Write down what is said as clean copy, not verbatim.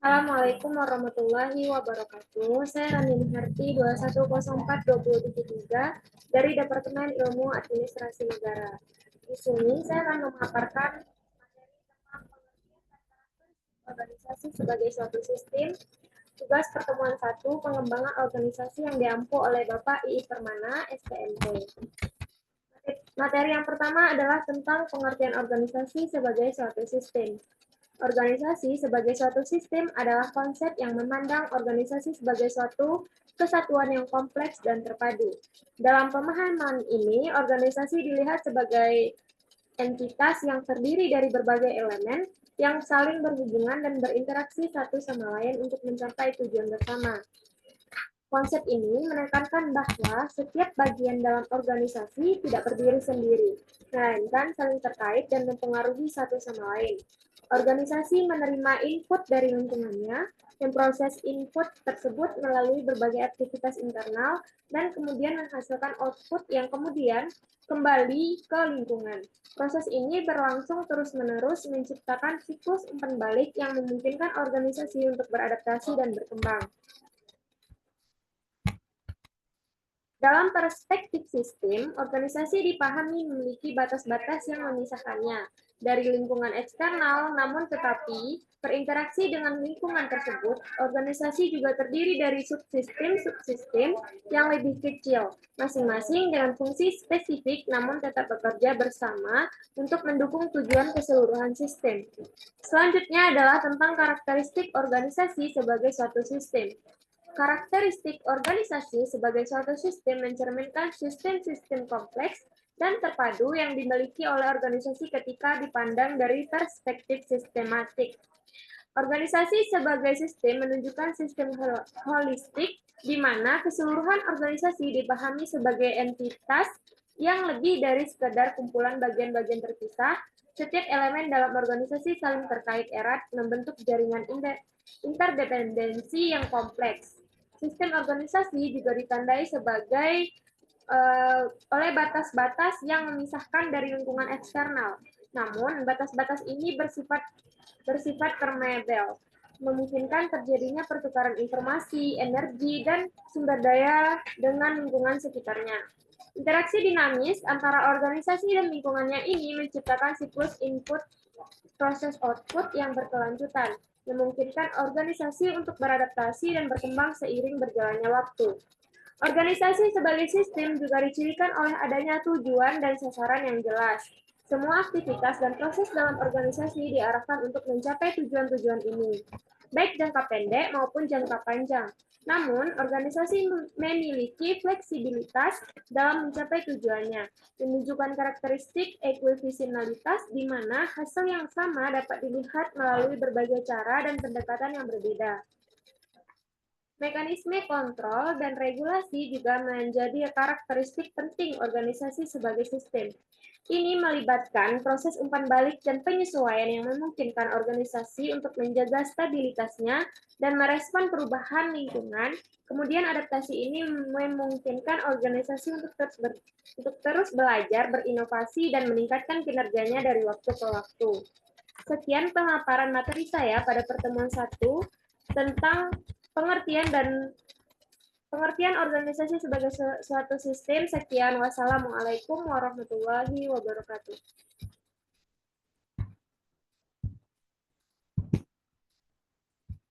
Assalamualaikum warahmatullahi wabarakatuh. Saya Rani Harti 21042073 dari Departemen Ilmu Administrasi Negara. Di sini saya akan memaparkan materi tentang organisasi sebagai suatu sistem. Tugas pertemuan 1, pengembangan organisasi yang diampu oleh Bapak I.I. Permana, SPMT. Materi yang pertama adalah tentang pengertian organisasi sebagai suatu sistem. Organisasi sebagai suatu sistem adalah konsep yang memandang organisasi sebagai suatu kesatuan yang kompleks dan terpadu. Dalam pemahaman ini, organisasi dilihat sebagai entitas yang terdiri dari berbagai elemen yang saling berhubungan dan berinteraksi satu sama lain untuk mencapai tujuan bersama. Konsep ini menekankan bahwa setiap bagian dalam organisasi tidak berdiri sendiri, melainkan saling terkait dan mempengaruhi satu sama lain. Organisasi menerima input dari lingkungannya, dan proses input tersebut melalui berbagai aktivitas internal, dan kemudian menghasilkan output yang kemudian kembali ke lingkungan. Proses ini berlangsung terus-menerus menciptakan siklus umpan balik yang memungkinkan organisasi untuk beradaptasi dan berkembang. Dalam perspektif sistem, organisasi dipahami memiliki batas-batas yang memisahkannya dari lingkungan eksternal, namun tetapi berinteraksi dengan lingkungan tersebut, organisasi juga terdiri dari subsistem-subsistem yang lebih kecil, masing-masing dengan fungsi spesifik namun tetap bekerja bersama untuk mendukung tujuan keseluruhan sistem. Selanjutnya adalah tentang karakteristik organisasi sebagai suatu sistem. Karakteristik organisasi sebagai suatu sistem mencerminkan sistem-sistem kompleks dan terpadu yang dimiliki oleh organisasi ketika dipandang dari perspektif sistematik. Organisasi sebagai sistem menunjukkan sistem holistik di mana keseluruhan organisasi dipahami sebagai entitas yang lebih dari sekedar kumpulan bagian-bagian terpisah. Setiap elemen dalam organisasi saling terkait erat membentuk jaringan interdependensi yang kompleks. Sistem organisasi juga ditandai sebagai oleh batas-batas yang memisahkan dari lingkungan eksternal. Namun, batas-batas ini bersifat permeabel, memungkinkan terjadinya pertukaran informasi, energi, dan sumber daya dengan lingkungan sekitarnya. Interaksi dinamis antara organisasi dan lingkungannya ini menciptakan siklus input proses output yang berkelanjutan, memungkinkan organisasi untuk beradaptasi dan berkembang seiring berjalannya waktu. Organisasi sebagai sistem juga dicirikan oleh adanya tujuan dan sasaran yang jelas. Semua aktivitas dan proses dalam organisasi diarahkan untuk mencapai tujuan-tujuan ini, baik jangka pendek maupun jangka panjang. Namun, organisasi memiliki fleksibilitas dalam mencapai tujuannya, menunjukkan karakteristik ekuivisionalitas di mana hasil yang sama dapat dilihat melalui berbagai cara dan pendekatan yang berbeda. Mekanisme kontrol dan regulasi juga menjadi karakteristik penting organisasi sebagai sistem. Ini melibatkan proses umpan balik dan penyesuaian yang memungkinkan organisasi untuk menjaga stabilitasnya dan merespon perubahan lingkungan. Kemudian adaptasi ini memungkinkan organisasi untuk terus belajar, berinovasi, dan meningkatkan kinerjanya dari waktu ke waktu. Sekian pemaparan materi saya pada pertemuan 1 tentang pengertian organisasi sebagai suatu sistem. Sekian, wassalamualaikum warahmatullahi wabarakatuh.